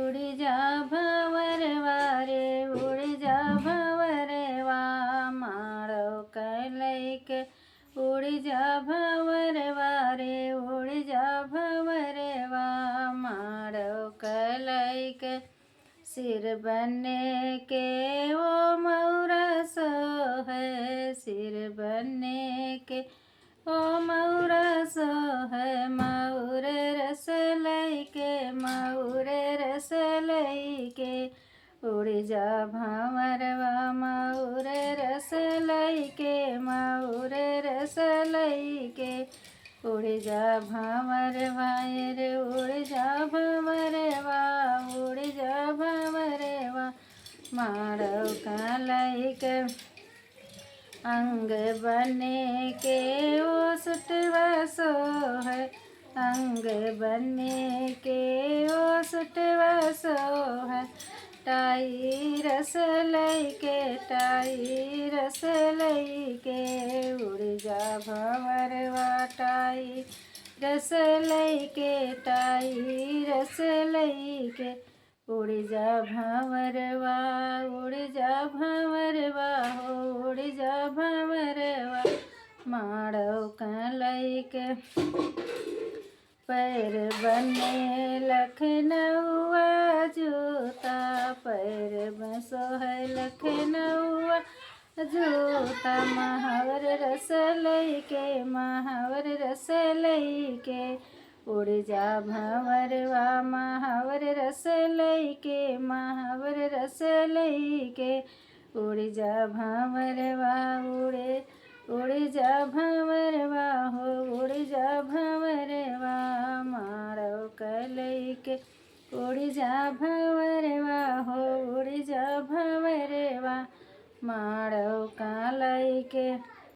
उड़ी जा भंवरवा रे उड़ी जा भंवरवा मारो कलैके उड़ी जा भंवरवा रे उड़ी जा भंवरवा मारो कलैके सिर बने के वो मौरा सो है सिर बने के ओ मौरा सो है मौर रस लैके मौर रस लैके उड़ी जा भंवरवा मौर रस लैके मौर रस लैके उड़ी जा भंवरवा रे उड़ी जा भंवरवा उड़ी जा भंवरवा मारो कलैके अंग बने के ओ सुटवा सो है अंग बने के ओ सुटवा सो है टाई रस लैके टाई रस लैके उड़ जा भंवरवा टाई रस लैके टाई रस लैके उड़ जा भंवरवा उड़ जा भंवरवा हो उड़ जा भंवरवा मारो कलैके पैर बने लखनऊआ जूता पैर में सोहै लखनऊआ जूता महावर रस लैके महावर रस लैके उड़ जा भंवरवा महावर रस लैके महावर रस लैके उड़ जा भंवरवा उड़ जा भंवरवा हो उड़ जा भंवरवा मारो कलैके उड़ जा भंवरवा हो उड़ जा भंवरवा मारो कलैके।